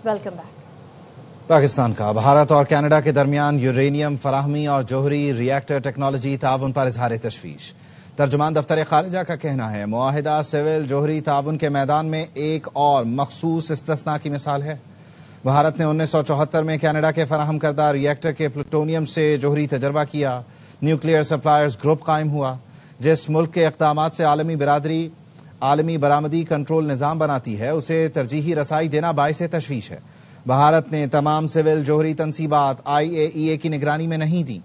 Welcome back. Pakistan کا بھارت اور Canada کے درمیان یورینیم فراہمی اور جوہری ری ایکٹر ٹیکنالوجی تعاون پر اظہار تشویش۔ ترجمان دفتر خارجہ کا کہنا ہے معاہدہ سول جوہری تعاون کے میدان میں ایک اور مخصوص استثناء کی مثال ہے۔ بھارت نے 1974 میں کینیڈا کے فراہم کردہ ری ایکٹر کے پلوٹونیم سے جوہری تجربہ کیا۔ نیوکلیئر سپلائرز گروپ قائم ہوا، جس ملک کے اقدامات سے عالمی برادری عالمی برآمدی کنٹرول نظام بناتی ہے، اسے ترجیحی رسائی دینا باعث تشویش ہے۔ بھارت نے تمام سول جوہری تنصیبات IAEA کی نگرانی میں نہیں دیں،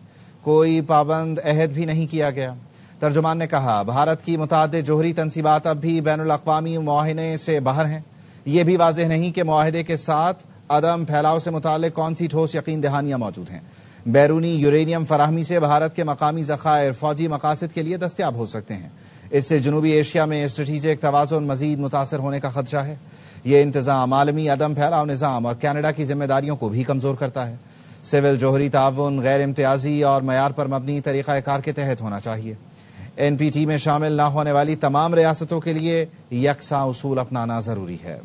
کوئی پابند عہد بھی نہیں کیا گیا۔ ترجمان نے کہا بھارت کی متعدد جوہری تنصیبات اب بھی بین الاقوامی معاہدے سے باہر ہیں۔ یہ بھی واضح نہیں کہ معاہدے کے ساتھ عدم پھیلاؤ سے متعلق کون سی ٹھوس یقین دہانیاں موجود ہیں۔ بیرونی یورینیم فراہمی سے بھارت کے مقامی ذخائر فوجی مقاصد کے لیے دستیاب ہو سکتے ہیں۔ اس سے جنوبی ایشیا میں اسٹریٹجک توازن مزید متاثر ہونے کا خدشہ ہے۔ یہ انتظام عالمی عدم پھیلاؤ نظام اور کینیڈا کی ذمہ داریوں کو بھی کمزور کرتا ہے۔ سول جوہری تعاون غیر امتیازی اور معیار پر مبنی طریقہ کار کے تحت ہونا چاہیے۔ NPT میں شامل نہ ہونے والی تمام ریاستوں کے لیے یکساں اصول اپنانا ضروری ہے۔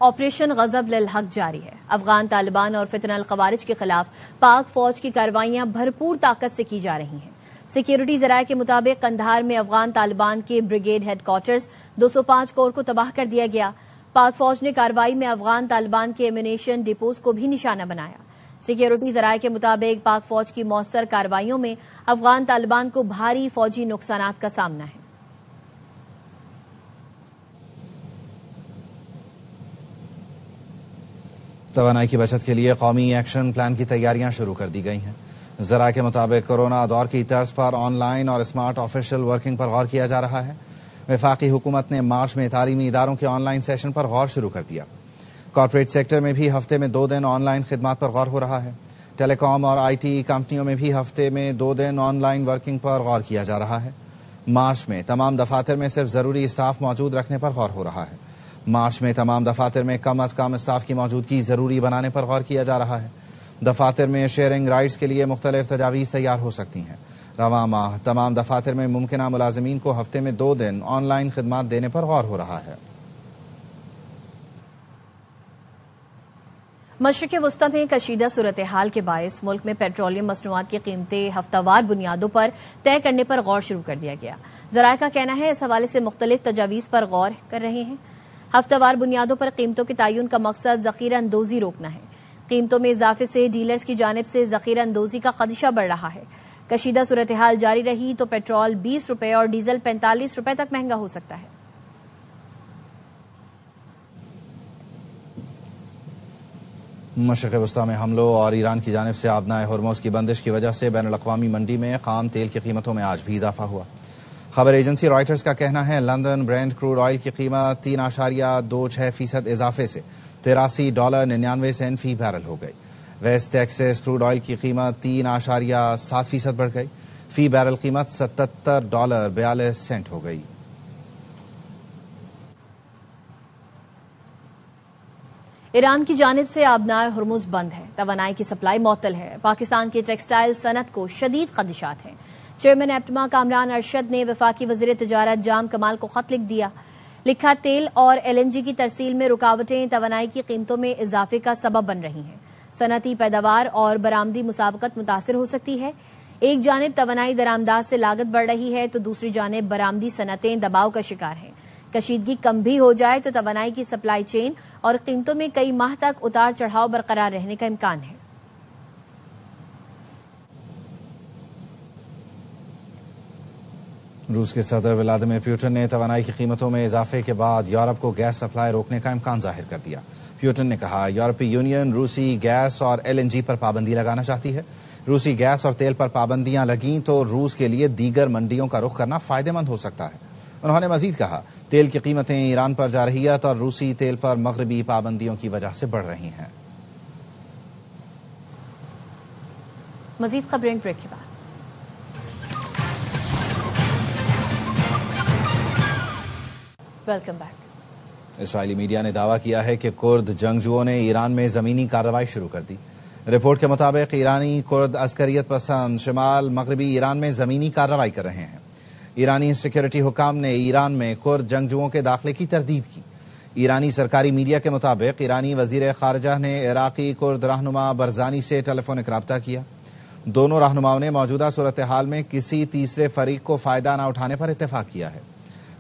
آپریشن غضب للحق جاری ہے۔ افغان طالبان اور فتنہ الخوارج کے خلاف پاک فوج کی کارروائیاں بھرپور طاقت سے کی جا رہی ہیں۔ سیکیورٹی ذرائع کے مطابق قندھار میں افغان طالبان کے بریگیڈ ہیڈ کوارٹرز 205 کور کو تباہ کر دیا گیا۔ پاک فوج نے کارروائی میں افغان طالبان کے ایمونیشن ڈپوز کو بھی نشانہ بنایا۔ سیکیورٹی ذرائع کے مطابق پاک فوج کی مؤثر کارروائیوں میں افغان طالبان کو بھاری فوجی نقصانات کا سامنا ہے۔ توانائی کی بچت کے لیے قومی ایکشن پلان کی تیاریاں شروع کر دی گئی ہیں۔ ذرائع کے مطابق کورونا دور کی طرز پر آن لائن اور اسمارٹ آفیشل ورکنگ پر غور کیا جا رہا ہے۔ وفاقی حکومت نے مارچ میں تعلیمی اداروں کے آن لائن سیشن پر غور شروع کر دیا۔ کارپوریٹ سیکٹر میں بھی ہفتے میں 2 دن آن لائن خدمات پر غور ہو رہا ہے۔ ٹیلی کام اور IT کمپنیوں میں بھی ہفتے میں 2 دن آن لائن ورکنگ پر غور کیا جا رہا ہے۔ مارچ میں تمام دفاتر میں صرف ضروری اسٹاف موجود رکھنے پر غور ہو رہا ہے۔ مارچ میں تمام دفاتر میں کم از کم اسٹاف کی موجودگی ضروری بنانے پر غور کیا جا رہا ہے۔ دفاتر میں شیئرنگ رائٹس کے لیے مختلف تجاویز تیار ہو سکتی ہیں۔ رواں ماہ تمام دفاتر میں ممکنہ ملازمین کو ہفتے میں 2 دن آن لائن خدمات دینے پر غور ہو رہا ہے۔ مشرق وسطی میں کشیدہ صورتحال کے باعث ملک میں پیٹرولیم مصنوعات کی قیمتیں ہفتہ وار بنیادوں پر طے کرنے پر غور شروع کر دیا گیا۔ ذرائع کا کہنا ہے اس حوالے سے مختلف تجاویز پر غور کر رہے ہیں۔ ہفتہ وار بنیادوں پر قیمتوں کے تعین کا مقصد ذخیرہ اندوزی روکنا ہے۔ قیمتوں میں اضافے سے ڈیلرز کی جانب سے ذخیرہ اندوزی کا خدشہ بڑھ رہا ہے۔ کشیدہ صورتحال جاری رہی تو پیٹرول 20 روپے اور ڈیزل 45 روپے تک مہنگا ہو سکتا ہے۔ مشرق وسطی میں حملوں اور ایران کی جانب سے آبنائے ہرمز کی بندش کی وجہ سے بین الاقوامی منڈی میں خام تیل کی قیمتوں میں آج بھی اضافہ ہوا۔ خبر ایجنسی رائٹرز کا کہنا ہے لندن برینٹ کروڈ آئل کی قیمت 3.26% اضافے سے $83.99 فی بیرل ہو گئی۔ ویسٹ ٹیکساس کروڈ آئل کی قیمت 3.7% بڑھ گئی۔ فی بیرل قیمت $77.42 ہو گئی۔ ایران کی جانب سے آبنائے ہرمز بند ہے، توانائی کی سپلائی معطل ہے۔ پاکستان کی ٹیکسٹائل صنعت کو شدید خدشات ہیں۔ چیئرمین ایپٹما کامران ارشد نے وفاقی وزیر تجارت جام کمال کو خط لکھ دیا۔ لکھا تیل اور LNG کی ترسیل میں رکاوٹیں توانائی کی قیمتوں میں اضافے کا سبب بن رہی ہیں۔ صنعتی پیداوار اور برآمدی مسابقت متاثر ہو سکتی ہے۔ ایک جانب توانائی درآمدات سے لاگت بڑھ رہی ہے تو دوسری جانب برآمدی صنعتیں دباؤ کا شکار ہیں۔ کشیدگی کم بھی ہو جائے تو توانائی کی سپلائی چین اور قیمتوں میں کئی ماہ تک اتار چڑھاؤ برقرار رہنے کا امکان ہے۔ روس کے صدر ولادیمیر پوٹن نے توانائی کی قیمتوں میں اضافے کے بعد یورپ کو گیس سپلائی روکنے کا امکان ظاہر کر دیا۔ پوٹن نے کہا یورپی یونین روسی گیس اور LNG پر پابندی لگانا چاہتی ہے۔ روسی گیس اور تیل پر پابندیاں لگیں تو روس کے لیے دیگر منڈیوں کا رخ کرنا فائدہ مند ہو سکتا ہے۔ انہوں نے مزید کہا تیل کی قیمتیں ایران پر جارحیت اور روسی تیل پر مغربی پابندیوں کی وجہ سے بڑھ رہی ہیں۔ مزید خبریں بریک کے بعد۔ Welcome back. اسرائیلی میڈیا نے دعویٰ کیا ہے کہ کرد جنگجوؤں نے ایران میں زمینی کارروائی شروع کر دی۔ رپورٹ کے مطابق ایرانی کرد عسکریت پسند شمال مغربی ایران میں زمینی کارروائی کر رہے ہیں۔ ایرانی سیکورٹی حکام نے ایران میں کرد جنگجوؤں کے داخلے کی تردید کی۔ ایرانی سرکاری میڈیا کے مطابق ایرانی وزیر خارجہ نے عراقی کرد رہنما برزانی سے ٹیلی فونک رابطہ کیا۔ دونوں رہنماؤں نے موجودہ صورتحال میں کسی تیسرے فریق کو فائدہ نہ اٹھانے پر اتفاق کیا ہے۔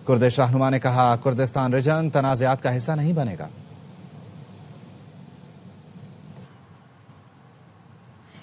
کردش رہنما نے کہا کردستان ریجن تنازعات کا حصہ نہیں بنے گا۔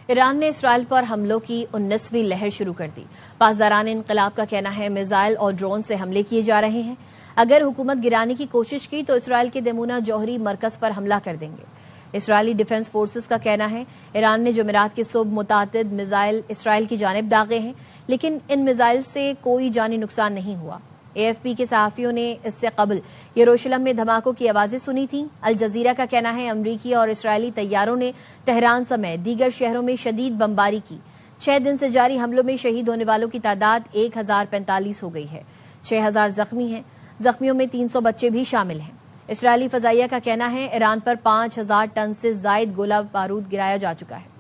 ایران نے اسرائیل پر حملوں کی 19ویں لہر شروع کر دی۔ پاسداران انقلاب کا کہنا ہے میزائل اور ڈرون سے حملے کیے جا رہے ہیں۔ اگر حکومت گرانے کی کوشش کی تو اسرائیل کے دمونہ جوہری مرکز پر حملہ کر دیں گے۔ اسرائیلی ڈیفنس فورسز کا کہنا ہے ایران نے جمعرات کی صبح متعدد میزائل اسرائیل کی جانب داغے ہیں، لیکن ان میزائل سے کوئی جانی نقصان نہیں ہوا۔ اے ایف پی کے صحافیوں نے اس سے قبل یروشلم میں دھماکوں کی آوازیں سنی تھیں۔ الجزیرہ کا کہنا ہے امریکی اور اسرائیلی طیاروں نے تہران سمیت دیگر شہروں میں شدید بمباری کی۔ 6 دن سے جاری حملوں میں شہید ہونے والوں کی تعداد 1045 ہو گئی ہے۔ 6000 زخمی ہیں۔ زخمیوں میں 300 بچے بھی شامل ہیں۔ اسرائیلی فضائیہ کا کہنا ہے ایران پر 5000 ٹن سے زائد گولہ بارود گرایا جا چکا ہے۔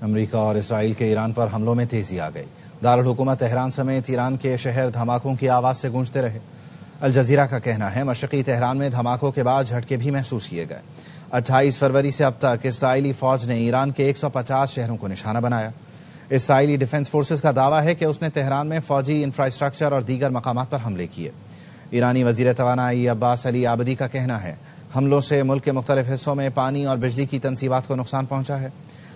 امریکہ اور اسرائیل کے ایران پر حملوں میں تیزی آ گئی۔ دارالحکومت تہران سمیت ایران کے شہر دھماکوں کی آواز سے گونجتے رہے۔ الجزیرہ کا کہنا ہے مشرقی تہران میں دھماکوں کے بعد جھٹکے بھی محسوس کیے گئے۔ 28 فروری سے اب تک اسرائیلی فوج نے ایران کے 150 شہروں کو نشانہ بنایا۔ اسرائیلی ڈیفنس فورسز کا دعویٰ ہے کہ اس نے تہران میں فوجی انفراسٹرکچر اور دیگر مقامات پر حملے کیے۔ ایرانی وزیر توانائی عباس علی عابدی کا کہنا ہے حملوں سے ملک کے مختلف حصوں میں پانی اور بجلی کی تنصیبات کو نقصان پہنچا ہے۔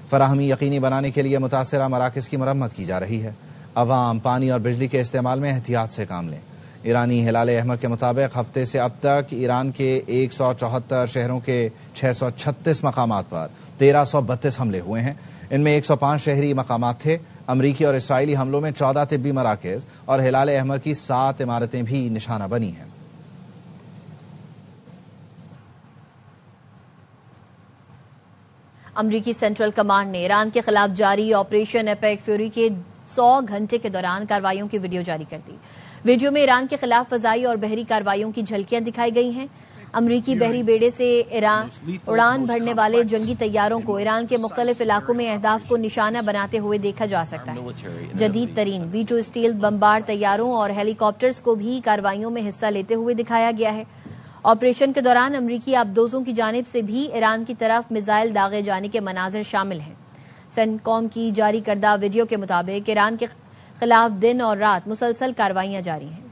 فراہمی یقینی بنانے کے لیے متاثرہ مراکز کی مرمت کی جا رہی ہے۔ عوام پانی اور بجلی کے استعمال میں احتیاط سے کام لیں۔ ایرانی ہلال احمر کے مطابق ہفتے سے اب تک ایران کے 174 شہروں کے 636 مقامات پر 1332 حملے ہوئے ہیں۔ ان میں 105 شہری مقامات تھے۔ امریکی اور اسرائیلی حملوں میں 14 طبی مراکز اور ہلال احمر کی 7 عمارتیں بھی نشانہ بنی ہیں۔ امریکی سینٹرل کمانڈ نے ایران کے خلاف جاری آپریشن ایپیک فیوری کے 100 گھنٹے کے دوران کارروائیوں کی ویڈیو جاری کر دی۔ ویڈیو میں ایران کے خلاف فضائی اور بحری کارروائیوں کی جھلکیاں دکھائی گئی ہیں۔ امریکی بحری بیڑے سے اڑان بھرنے والے جنگی طیاروں کو ایران کے مختلف علاقوں میں اہداف کو نشانہ بناتے ہوئے دیکھا جا سکتا ہے۔ جدید ترین B-2 اسٹیل بمبار طیاروں اور ہیلی کاپٹرز کو بھی کارروائیوں میں حصہ لیتے ہوئے دکھایا گیا ہے۔ آپریشن کے دوران امریکی آبدوزوں کی جانب سے بھی ایران کی طرف میزائل داغے جانے کے مناظر شامل ہیں۔ سینٹکام کی جاری کردہ ویڈیو کے مطابق ایران کے خلاف دن اور رات مسلسل کارروائیاں جاری ہیں۔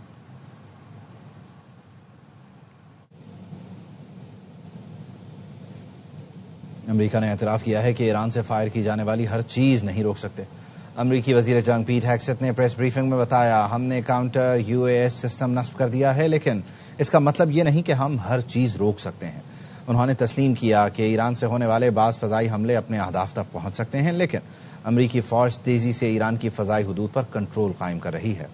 امریکہ نے اعتراف کیا ہے کہ ایران سے فائر کی جانے والی ہر چیز نہیں روک سکتے۔ امریکی وزیر جنگ پیٹ ہیگسیت نے پریس بریفنگ میں بتایا ہم نے کاؤنٹر UAS سسٹم نصب کر دیا ہے، لیکن اس کا مطلب یہ نہیں کہ ہم ہر چیز روک سکتے ہیں۔ انہوں نے تسلیم کیا کہ ایران سے ہونے والے بعض فضائی حملے اپنے اہداف تک پہنچ سکتے ہیں، لیکن امریکی فوج تیزی سے ایران کی فضائی حدود پر کنٹرول قائم کر رہی ہے۔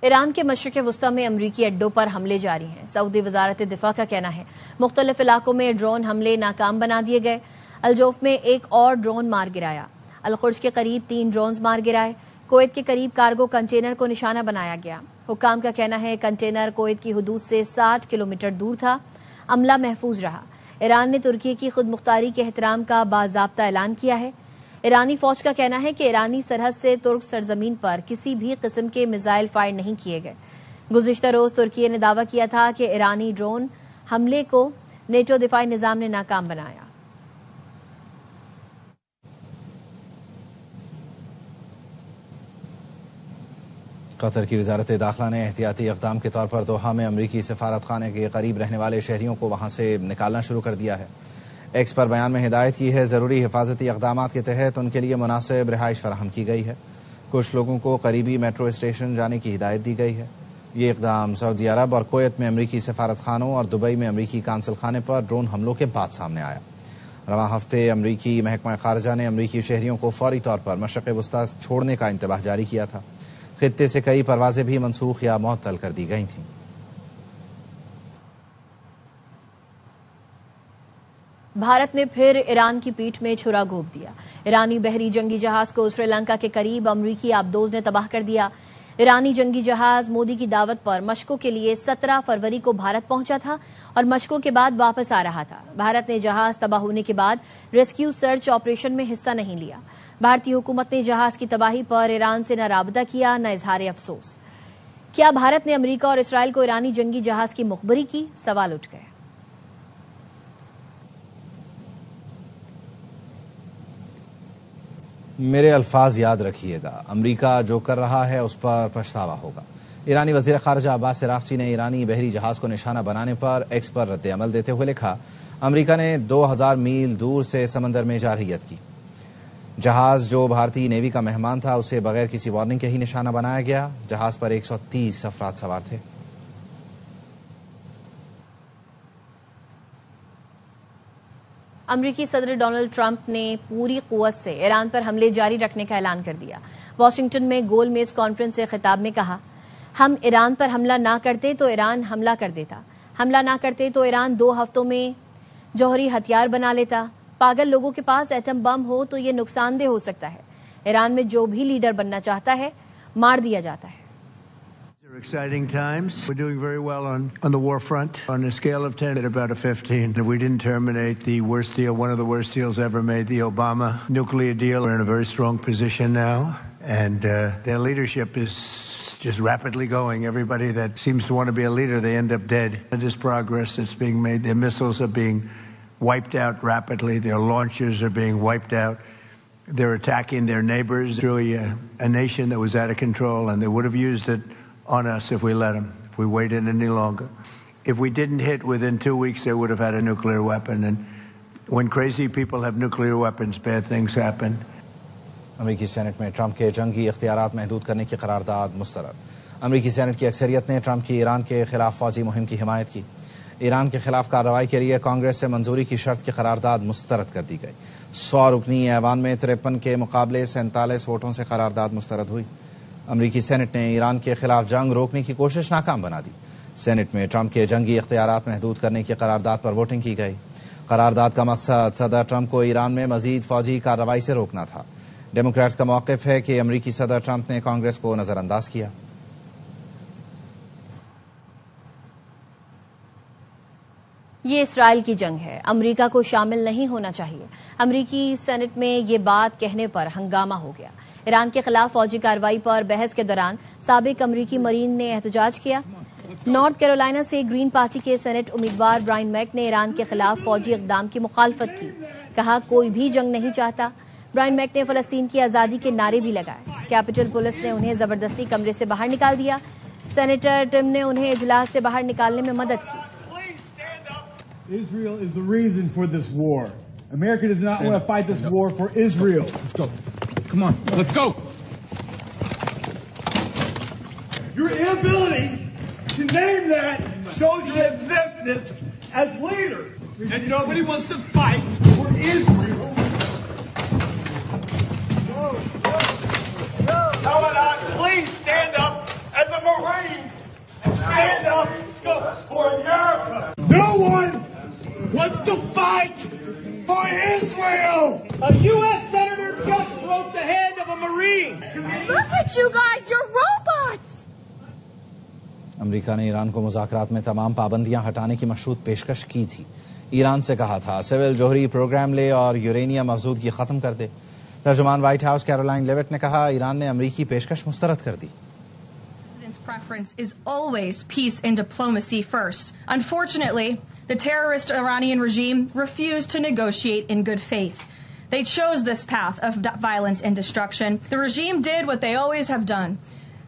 ایران کے مشرق وسطی میں امریکی اڈوں پر حملے جاری ہیں۔ سعودی وزارت دفاع کا کہنا ہے مختلف علاقوں میں ڈرون حملے ناکام بنا دیے گئے۔ الجوف میں ایک اور ڈرون مار گرایا۔ الخرج کے قریب 3 ڈرونز مار گرائے۔ کویت کے قریب کارگو کنٹینر کو نشانہ بنایا گیا۔ حکام کا کہنا ہے کنٹینر کویت کی حدود سے 60 کلومیٹر دور تھا۔ عملہ محفوظ رہا۔ ایران نے ترکی کی خود مختاری کے احترام کا باضابطہ اعلان کیا ہے۔ ایرانی فوج کا کہنا ہے کہ ایرانی سرحد سے ترک سرزمین پر کسی بھی قسم کے میزائل فائر نہیں کیے گئے۔ گزشتہ روز ترکی نے دعویٰ کیا تھا کہ ایرانی ڈرون حملے کو نیٹو دفاعی نظام نے ناکام بنایا۔ قطر کی وزارت داخلہ نے احتیاطی اقدام کے طور پر دوحہ میں امریکی سفارت خانے کے قریب رہنے والے شہریوں کو وہاں سے نکالنا شروع کر دیا ہے۔ ایکس پر بیان میں ہدایت کی ہے ضروری حفاظتی اقدامات کے تحت ان کے لیے مناسب رہائش فراہم کی گئی ہے۔ کچھ لوگوں کو قریبی میٹرو اسٹیشن جانے کی ہدایت دی گئی ہے۔ یہ اقدام سعودی عرب اور کویت میں امریکی سفارت خانوں اور دبئی میں امریکی قونصل خانے پر ڈرون حملوں کے بعد سامنے آیا۔ رواں ہفتے امریکی محکمہ خارجہ نے امریکی شہریوں کو فوری طور پر مشرق وسطی چھوڑنے کا انتباہ جاری کیا تھا۔ خطے سے کئی پروازیں بھی منسوخ یا معطل کر دی گئی تھیں۔ بھارت نے پھر ایران کی پیٹھ میں چھرا گھونپ دیا۔ ایرانی بحری جنگی جہاز کو سری لنکا کے قریب امریکی آبدوز نے تباہ کر دیا۔ ایرانی جنگی جہاز مودی کی دعوت پر مشقوں کے لیے 17 فروری کو بھارت پہنچا تھا اور مشقوں کے بعد واپس آ رہا تھا۔ بھارت نے جہاز تباہ ہونے کے بعد ریسکیو سرچ آپریشن میں حصہ نہیں لیا۔ بھارتی حکومت نے جہاز کی تباہی پر ایران سے نہ رابطہ کیا نہ اظہار افسوس۔ کیا بھارت نے امریکہ اور اسرائیل کو ایرانی جنگی جہاز کی مخبری کی؟ سوال اٹھ گئے۔ میرے الفاظ یاد رکھیے گا، امریکہ جو کر رہا ہے اس پر پچھتاوا ہوگا۔ ایرانی وزیر خارجہ عباس عراقچی نے ایرانی بحری جہاز کو نشانہ بنانے پر ایکس پر رد عمل دیتے ہوئے لکھا، امریکہ نے 2000 میل دور سے سمندر میں جارحیت کی۔ جہاز جو بھارتی نیوی کا مہمان تھا اسے بغیر کسی وارننگ کے ہی نشانہ بنایا گیا۔ جہاز پر 130 افراد سوار تھے۔ امریکی صدر ڈونلڈ ٹرمپ نے پوری قوت سے ایران پر حملے جاری رکھنے کا اعلان کر دیا۔ واشنگٹن میں گول میز کانفرنس سے خطاب میں کہا، ہم ایران پر حملہ نہ کرتے تو ایران حملہ کر دیتا، حملہ نہ کرتے تو ایران 2 ہفتوں میں جوہری ہتھیار بنا لیتا۔ پاگل لوگوں کے پاس ایٹم بم ہو تو یہ نقصان دہ ہو سکتا ہے۔ ایران میں جو بھی لیڈر بننا چاہتا ہے مار دیا جاتا ہے۔ Exciting times. We're doing very well on the war front. On a scale of 10 at about a 15. We didn't terminate the worst deal, one of the worst deals ever made, the Obama nuclear deal. We're in a very strong position now. And their leadership is just rapidly going. Everybody that seems to want to be a leader, they end up dead. There's progress that's being made. Their missiles are being wiped out rapidly. Their launchers are being wiped out. They're attacking their neighbors. It's really a nation that was out of control, and they would have used it on us if we let them, if we waited any longer. If we didn't hit within 2 weeks, they would have had a nuclear weapon. And when crazy people have nuclear weapons, bad things happen. امریکی Saint میں Trump کے جنگی اختیارات محدود کرنے کی قرارداد مسترد۔ امریکی سینٹ کی اکثریت نے ٹرمپ کی ایران کے خلاف فوجی مہم کی حمایت کی۔ ایران کے خلاف کارروائی کے لیے کانگریس سے منظوری کی شرط کی قرارداد مسترد کر دی گئی۔ 100 رکنی ایوان میں 53 کے مقابلے 47 ووٹوں سے قرارداد مسترد ہوئی۔ امریکی سینٹ نے ایران کے خلاف جنگ روکنے کی کوشش ناکام بنا دی۔ سینٹ میں ٹرمپ کے جنگی اختیارات محدود کرنے کی قرارداد پر ووٹنگ کی گئی۔ قرارداد کا مقصد صدر ٹرمپ کو ایران میں مزید فوجی کارروائی سے روکنا تھا۔ ڈیموکریٹس کا موقف ہے کہ امریکی صدر ٹرمپ نے کانگریس کو نظر انداز کیا۔ یہ اسرائیل کی جنگ ہے، امریکہ کو شامل نہیں ہونا چاہیے۔ امریکی سینٹ میں یہ بات کہنے پر ہنگامہ ہو گیا۔ ایران کے خلاف فوجی کارروائی پر بحث کے دوران سابق امریکی مرین نے احتجاج کیا۔ نارتھ کیرولینا سے گرین پارٹی کے سینٹ امیدوار برائن میک نے ایران کے خلاف فوجی اقدام کی مخالفت کی، کہا کوئی بھی جنگ نہیں چاہتا۔ برائن میک نے فلسطین کی آزادی کے نعرے بھی لگائے۔ کیپٹل پولیس نے انہیں زبردستی کمرے سے باہر نکال دیا۔ سینیٹر ٹم نے انہیں اجلاس سے باہر نکالنے میں مدد کی۔ Israel is the reason for this war. America does not want to fight this war for Israel. Let's go. Come on, let's go. Your inability to name that shows your exemptness as leaders. And nobody wants to fight for Israel. Someone please stand up as a Marine and stand up for America. No one wants to fight for Israel. A U.S. Senator just broke the head of a Marine. Look at you guys, you're robots. امریکہ نے ایران کو مذاکرات میں تمام پابندیاں ہٹانے کی مشروط پیشکش کی تھی۔ ایران سے کہا تھا سول جوہری پروگرام لے اور یورینیم افزودگی ختم کر دے۔ ترجمان وائٹ ہاؤس کیرولائن لیوٹ نے کہا ایران نے امریکی پیشکش مسترد کر دی۔ Preference is always peace and diplomacy first. Unfortunately, the terrorist Iranian regime refused to negotiate in good faith. They chose this path of violence and destruction. The regime did what they always have done.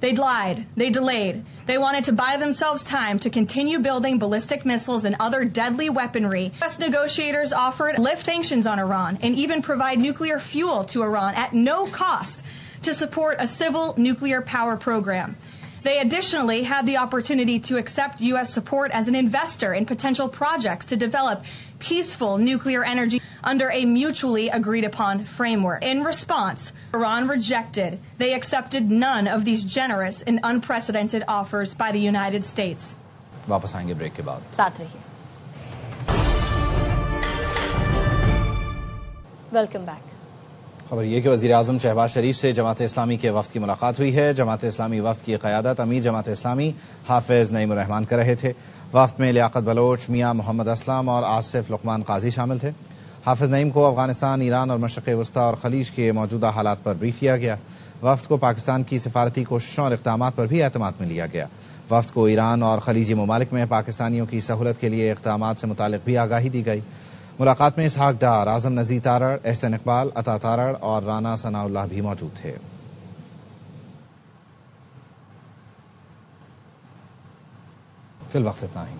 They lied. They delayed. They wanted to buy themselves time to continue building ballistic missiles and other deadly weaponry. U.S. negotiators offered to lift sanctions on Iran and even provide nuclear fuel to Iran at no cost to support a civil nuclear power program. They additionally had the opportunity to accept U.S. support as an investor in potential projects to develop peaceful nuclear energy under a mutually agreed upon framework. In response, Iran rejected. They accepted none of these generous and unprecedented offers by the United States. واپس آئیں گے break کے بعد۔ ساتھ رہیے۔ Welcome back. خبر یہ کہ وزیراعظم شہباز شریف سے جماعت اسلامی کے وفد کی ملاقات ہوئی ہے. جماعت اسلامی وفد کی قیادت امیر جماعت اسلامی حافظ نعیم الرحمان کر رہے تھے. وفد میں لیاقت بلوچ، میاں محمد اسلم اور آصف لقمان قاضی شامل تھے. حافظ نعیم کو افغانستان، ایران اور مشرق وسطیٰ اور خلیج کے موجودہ حالات پر بریف کیا گیا. وفد کو پاکستان کی سفارتی کوششوں اور اقدامات پر بھی اعتماد میں لیا گیا. وفد کو ایران اور خلیجی ممالک میں پاکستانیوں کی سہولت کے لیے اقدامات سے متعلق بھی آگاہی دی گئی. ملاقات میں اسحاق ڈار، اعظم نذیر تارڑ، احسن اقبال، عطا تارڑ اور رانا ثناء اللہ بھی موجود تھے. فی الوقت اتنا ہی.